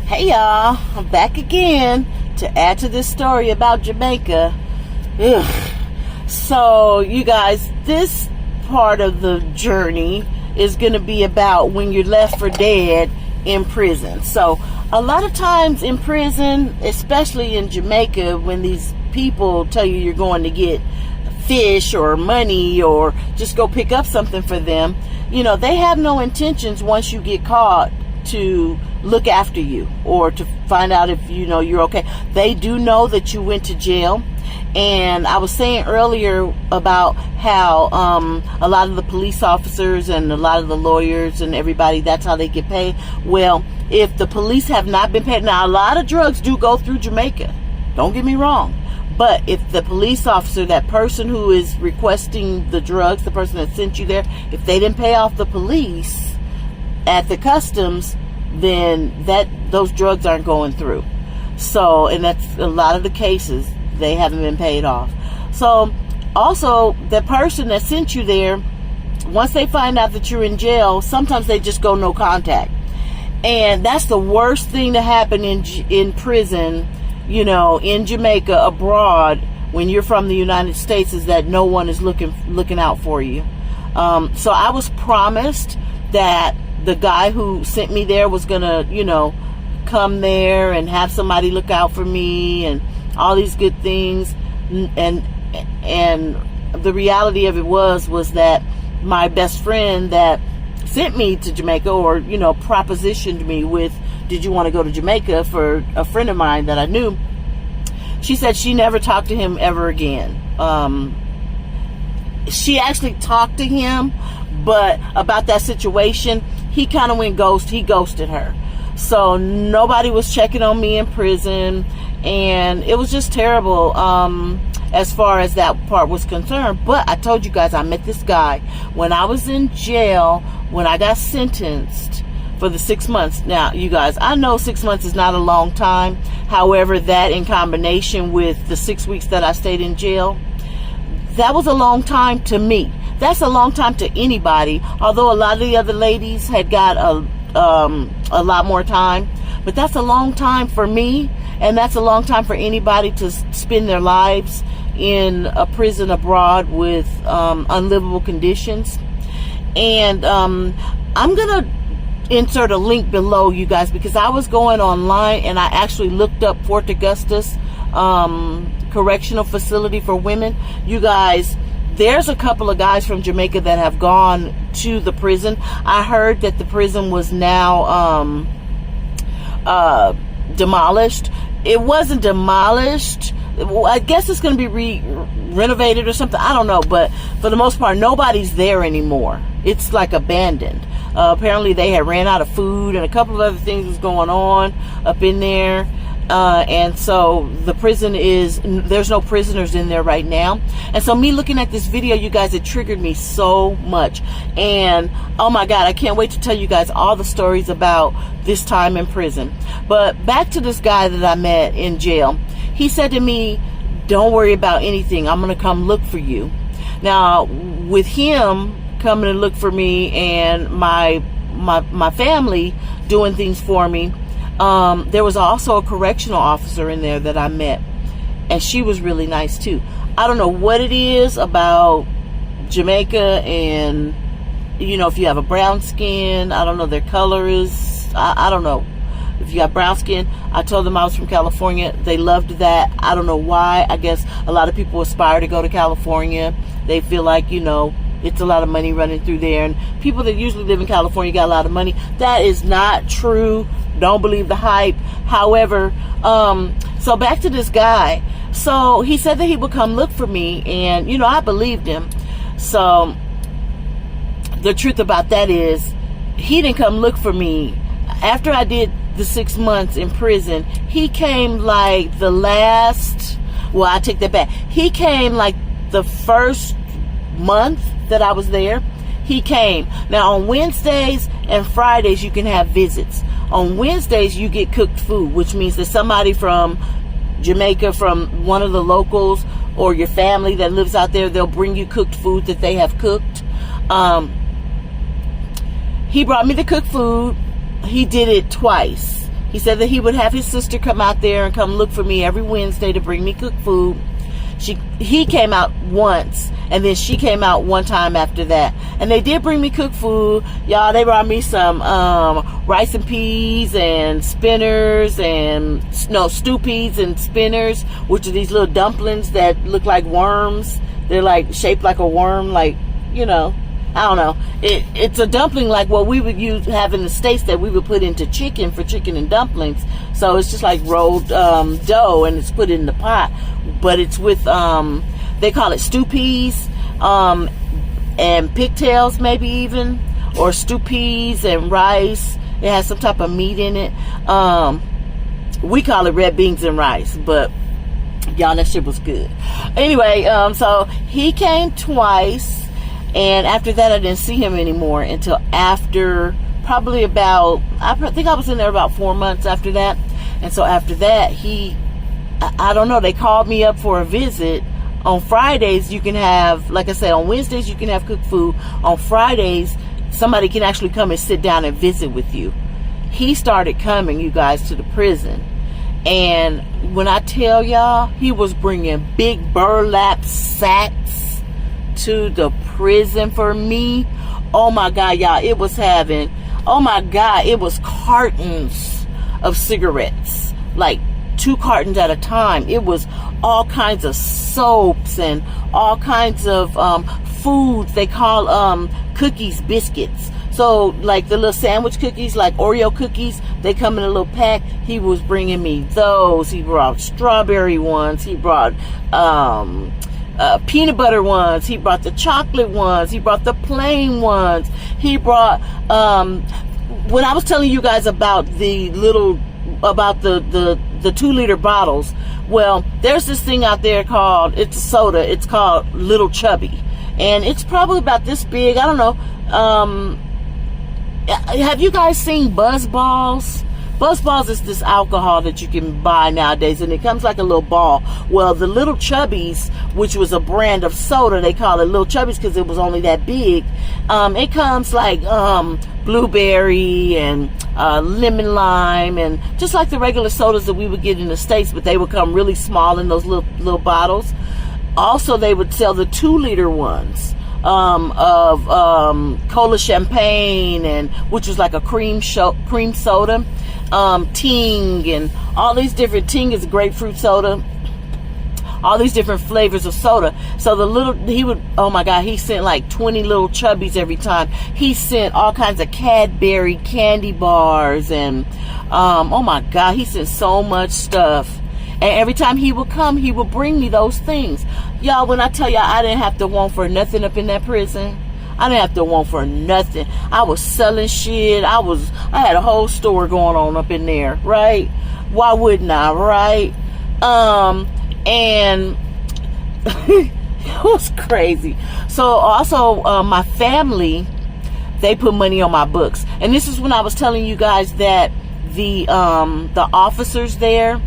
Hey y'all, I'm back again to add to this story about Jamaica. Ugh. So you guys, this part of the journey is going to be about when you're left for dead in prison. So a lot of times in prison, especially in Jamaica, when these people tell you you're going to get fish or money or just go pick up something for them, you know, they have no intentions once you get caught to look after you or to find out if you know you're okay. They do know that you went to jail. And I was saying earlier about how a lot of the police officers and a lot of the lawyers and everybody, that's how they get paid. Well, if the police have not been paid, now a lot of drugs do go through Jamaica, don't get me wrong, but if the police officer, that person who is requesting the drugs, the person that sent you there, if they didn't pay off the police at the customs, then those drugs aren't going through. So, and that's a lot of the cases, they haven't been paid off. So also, the person that sent you there, once they find out that you're in jail, sometimes they just go no contact. And that's the worst thing to happen in prison, you know, in Jamaica, abroad, when you're from the United States, is that no one is looking out for you. So I was promised that the guy who sent me there was gonna, you know, come there and have somebody look out for me and all these good things. And the reality of it was that my best friend that sent me to Jamaica, or, you know, propositioned me with, did you want to go to Jamaica, for a friend of mine that I knew, she said she never talked to him ever again. She actually talked to him, but about that situation, he kind of went ghost. He ghosted her. So nobody was checking on me in prison, and it was just terrible as far as that part was concerned. But I told you guys, I met this guy when I was in jail, when I got sentenced for the 6 months. Now, you guys, I know 6 months is not a long time. However, that in combination with the 6 weeks that I stayed in jail, that was a long time to me. That's a long time to anybody, although a lot of the other ladies had got a lot more time. But that's a long time for me, and that's a long time for anybody to spend their lives in a prison abroad with unlivable conditions. And I'm going to insert a link below, you guys, because I was going online and I actually looked up Fort Augustus Correctional Facility for Women. You guys, there's a couple of guys from Jamaica that have gone to the prison. I heard that the prison was now demolished. It wasn't demolished. I guess it's going to be renovated or something. I don't know. But for the most part, nobody's there anymore. It's like abandoned. Apparently, they had ran out of food, and a couple of other things was going on up in there. And so the prison there's no prisoners in there right now. And so me looking at this video, you guys, it triggered me so much. And oh my God, I can't wait to tell you guys all the stories about this time in prison. But back to this guy that I met in jail. He said to me, don't worry about anything. I'm going to come look for you. Now, with him coming to look for me and my family doing things for me, there was also a correctional officer in there that I met, and she was really nice too. I don't know what it is about Jamaica, and you know, if you have a brown skin, I don't know, their color is, I don't know. If you got brown skin, I told them I was from California. They loved that. I don't know why. I guess a lot of people aspire to go to California. They feel like, you know, it's a lot of money running through there, and people that usually live in California got a lot of money. That is not true. Don't believe the hype. However, so back to this guy. So he said that he would come look for me, and you know, I believed him. So the truth about that is, he didn't come look for me. After I did the 6 months in prison, he came like the last, well, I take that back. He came like the first month that I was there. He came. Now on Wednesdays and Fridays you can have visits. On Wednesdays you get cooked food, which means that somebody from Jamaica, from one of the locals or your family that lives out there, they'll bring you cooked food that they have cooked. He brought me the cooked food. He did it twice. He said that he would have his sister come out there and come look for me every Wednesday to bring me cooked food. He came out once, and then she came out one time after that. And they did bring me cooked food. Y'all, they brought me some rice and peas and spinners and, no, stew peas and spinners, which are these little dumplings that look like worms. They're like shaped like a worm, like, you know, I don't know. It's a dumpling like what we would have in the States that we would put into chicken for chicken and dumplings. So it's just like rolled dough, and it's put in the pot. But it's with, they call it stew peas and pigtails maybe even. Or stew peas and rice. It has some type of meat in it. We call it red beans and rice. But y'all, that shit was good. Anyway, so he came twice. And after that, I didn't see him anymore until after probably about, I think I was in there about 4 months after that. And so after that, I don't know, they called me up for a visit. On Fridays, you can have, like I said, on Wednesdays, you can have cooked food. On Fridays, somebody can actually come and sit down and visit with you. He started coming, you guys, to the prison. And when I tell y'all, he was bringing big burlap sacks to the prison for me. Oh my God, y'all, it was cartons of cigarettes, like 2 cartons at a time. It was all kinds of soaps and all kinds of foods. They call cookies biscuits. So like the little sandwich cookies, like Oreo cookies, they come in a little pack. He was bringing me those. He brought strawberry ones. He brought peanut butter ones. He brought the chocolate ones. He brought the plain ones. He brought, when I was telling you guys about the 2-liter bottles, well, there's this thing out there called, it's a soda. It's called Little Chubby. And it's probably about this big. I don't know. Have you guys seen Buzz Balls? Buzz Balls is this alcohol that you can buy nowadays, and it comes like a little ball. Well, the Little Chubbies, which was a brand of soda, they call it Little Chubbies because it was only that big. It comes like blueberry and lemon lime, and just like the regular sodas that we would get in the States, but they would come really small in those little bottles. Also, they would sell the 2-liter ones. Of cola champagne, and which was like a cream soda, Ting, and all these different, Ting is grapefruit soda, all these different flavors of soda. So he would, oh my God, he sent like 20 Little Chubbies every time. He sent all kinds of Cadbury candy bars, and oh my God, he sent so much stuff. And every time he would come, he would bring me those things. Y'all, when I tell y'all, I didn't have to want for nothing up in that prison. I didn't have to want for nothing. I was selling shit. I had a whole store going on up in there, right? Why wouldn't I, right? And it was crazy. So also, my family, they put money on my books. And this is when I was telling you guys that the officers there,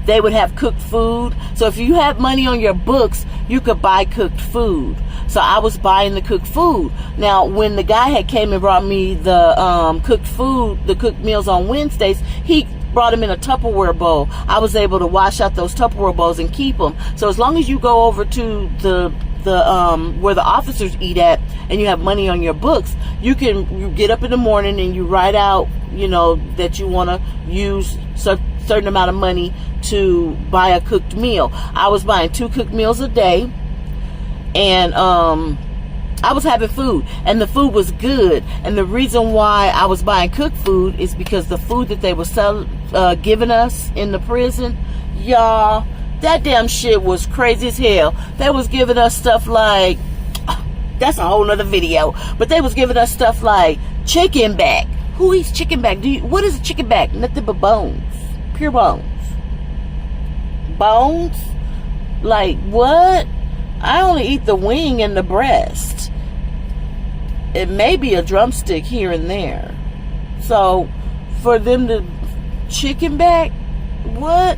they would have cooked food. So if you have money on your books, you could buy cooked food. So I was buying the cooked food. Now, when the guy had came and brought me the cooked food, the cooked meals on Wednesdays, he brought them in a Tupperware bowl. I was able to wash out those Tupperware bowls and keep them. So as long as you go over to the where the officers eat at, and you have money on your books, you get up in the morning and you write out, that you want to use certain amount of money to buy a cooked meal. I was buying 2 cooked meals a day, and I was having food, and the food was good. And the reason why I was buying cooked food is because the food that they were giving us in the prison, y'all, that damn shit was crazy as hell. They was giving us stuff like, that's a whole nother video, but they was giving us stuff like chicken back. Who eats chicken back? What is a chicken back? Nothing but bones. Pure bones. Bones? Like, what? I only eat the wing and the breast. It may be a drumstick here and there. So, for them to chicken back? What?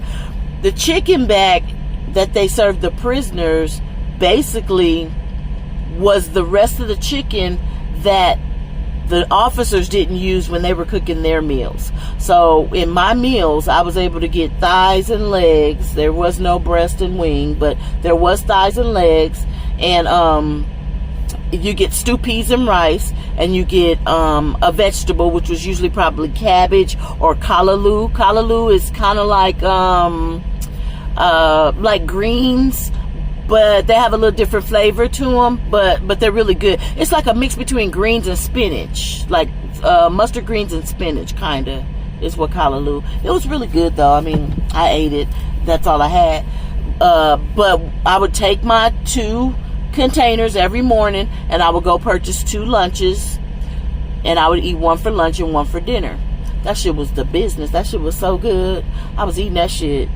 The chicken back that they served the prisoners basically was the rest of the chicken that the officers didn't use when they were cooking their meals. So in my meals, I was able to get thighs and legs. There was no breast and wing, but there was thighs and legs. And you get stew peas and rice, and you get a vegetable, which was usually probably cabbage or callaloo. Callaloo is kind of like greens, but they have a little different flavor to them, but they're really good. It's like a mix between greens and spinach, like mustard greens and spinach, kind of, is what callaloo. It was really good, though. I mean, I ate it. That's all I had. But I would take my 2 containers every morning, and I would go purchase 2 lunches, and I would eat 1 for lunch and 1 for dinner. That shit was the business. That shit was so good. I was eating that shit.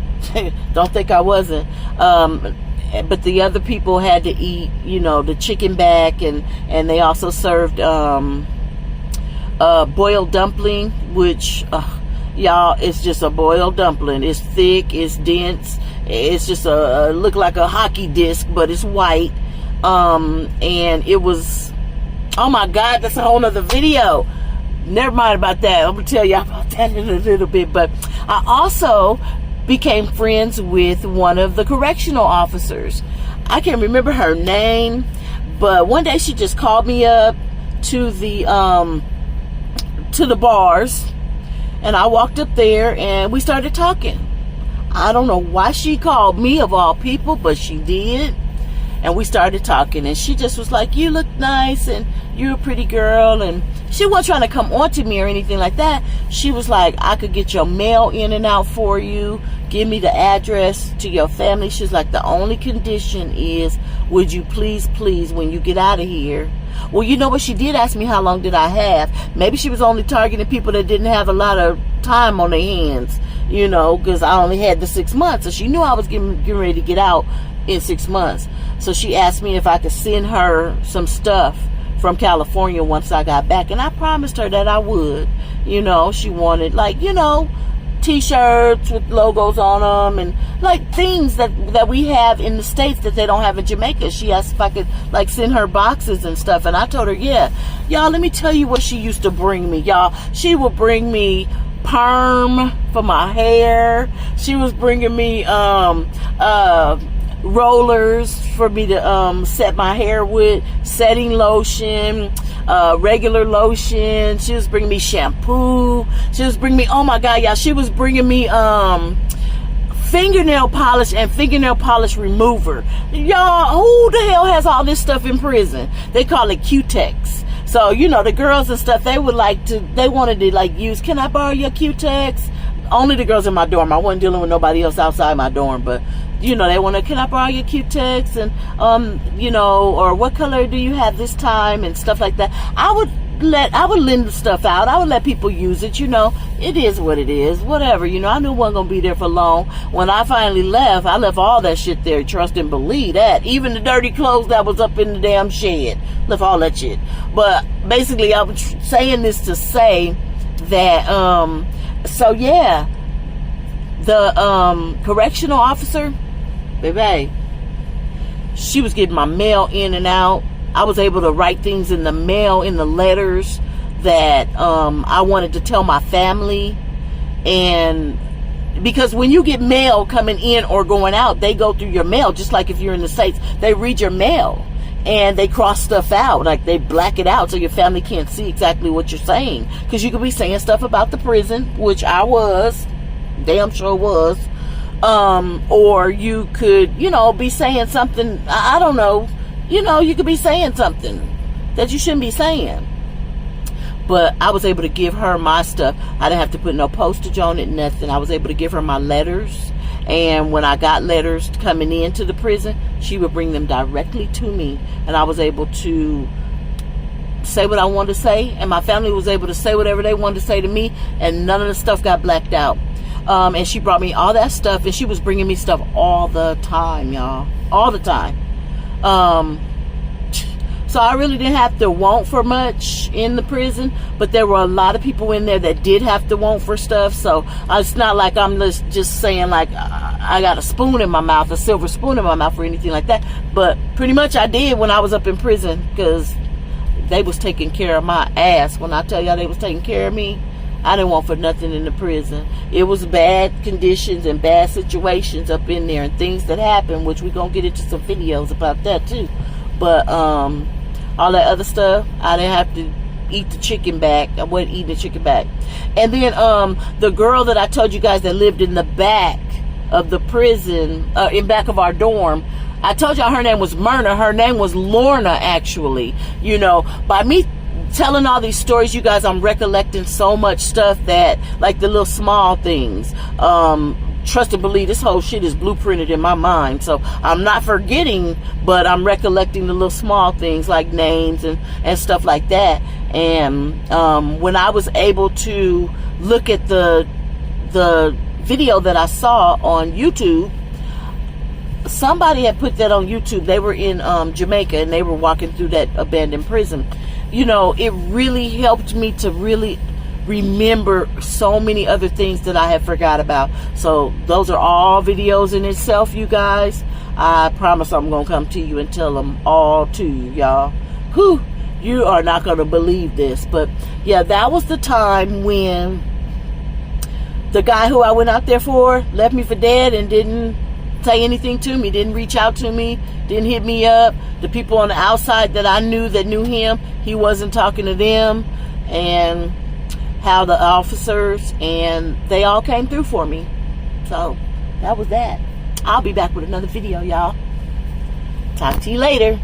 Don't think I wasn't. But the other people had to eat, you know, the chicken back, and they also served boiled dumpling, which y'all, it's just a boiled dumpling. It's thick, it's dense, it's just look like a hockey disc, but it's white. And it was, oh my God, that's a whole nother video. Never mind about that. I'm gonna tell y'all about that in a little bit. But I also became friends with one of the correctional officers. I can't remember her name, but one day she just called me up to the bars, and I walked up there and we started talking. I don't know why she called me of all people, but she did. And we started talking, and she just was like, you look nice, and you're a pretty girl. And she wasn't trying to come on to me or anything like that. She was like, I could get your mail in and out for you. Give me the address to your family. She's like, the only condition is, would you please, when you get out of here. Well, you know what? She did ask me how long did I have. Maybe she was only targeting people that didn't have a lot of time on their hands, you know, because I only had the 6 months. So she knew I was getting ready to get out in 6 months. So she asked me if I could send her some stuff from California once I got back, and I promised her that I would. You know, she wanted, like, you know, t-shirts with logos on them, and like things that we have in the States that they don't have in Jamaica. She asked if I could like send her boxes and stuff, and I told her, yeah. Y'all, let me tell you what she used to bring me, y'all. She would bring me perm for my hair. She was bringing me rollers for me to set my hair with, setting lotion, regular lotion. She was bringing me shampoo. She was bringing me, oh my God, y'all, she was bringing me fingernail polish and fingernail polish remover. Y'all, who the hell has all this stuff in prison? They call it Q-Tex. So, you know, the girls and stuff, they wanted to like use, can I borrow your Q-Tex? Only the girls in my dorm. I wasn't dealing with nobody else outside my dorm, but you know, they want to, can I borrow your Q-Tex? And, you know, or what color do you have this time? And stuff like that. I would lend the stuff out. I would let people use it. You know, it is what it is. Whatever. You know, I knew I wasn't going to be there for long. When I finally left, I left all that shit there. Trust and believe that. Even the dirty clothes that was up in the damn shed. Left all that shit. But basically, I was saying this to say that, so yeah, the correctional officer, baby, she was getting my mail in and out. I was able to write things in the mail, in the letters that I wanted to tell my family. And because when you get mail coming in or going out, they go through your mail, just like if you're in the States. They read your mail and they cross stuff out, like they black it out so your family can't see exactly what you're saying. Because you could be saying stuff about the prison, which I was, damn sure was. Or you could, you know, be saying something, I don't know, you know, you could be saying something that you shouldn't be saying. But I was able to give her my stuff. I didn't have to put no postage on it, nothing. I was able to give her my letters. And when I got letters coming into the prison, she would bring them directly to me. And I was able to say what I wanted to say. And my family was able to say whatever they wanted to say to me. And none of the stuff got blacked out. And she brought me all that stuff, and she was bringing me stuff all the time, y'all. All the time. So I really didn't have to want for much in the prison, but there were a lot of people in there that did have to want for stuff. So it's not like I'm just saying like I got a spoon in my mouth, a silver spoon in my mouth or anything like that. But pretty much I did when I was up in prison, because they was taking care of my ass. When I tell y'all they was taking care of me, I didn't want for nothing in the prison. It was bad conditions and bad situations up in there and things that happened, which we're going to get into some videos about that too. But all that other stuff, I didn't have to eat the chicken back. I wasn't eating the chicken back. And then the girl that I told you guys that lived in the back of the prison, in back of our dorm, I told y'all her name was Myrna. Her name was Lorna, actually. You know, by me telling all these stories, you guys, I'm recollecting so much stuff that, like the little small things. Trust and believe, this whole shit is blueprinted in my mind. So I'm not forgetting, but I'm recollecting the little small things like names and stuff like that. And when I was able to look at the video that I saw on YouTube, somebody had put that on YouTube. They were in Jamaica and they were walking through that abandoned prison. You know, it really helped me to really remember so many other things that I had forgot about. So those are all videos in itself, you guys. I promise I'm going to come to you and tell them all to you, y'all. Whew, you are not going to believe this. But yeah, that was the time when the guy who I went out there for left me for dead and didn't say anything to me, didn't reach out to me, didn't hit me up. The people on the outside that I knew that knew him, he wasn't talking to them. And how the officers, and they all came through for me. So that was that. I'll be back with another video, y'all. Talk to you later.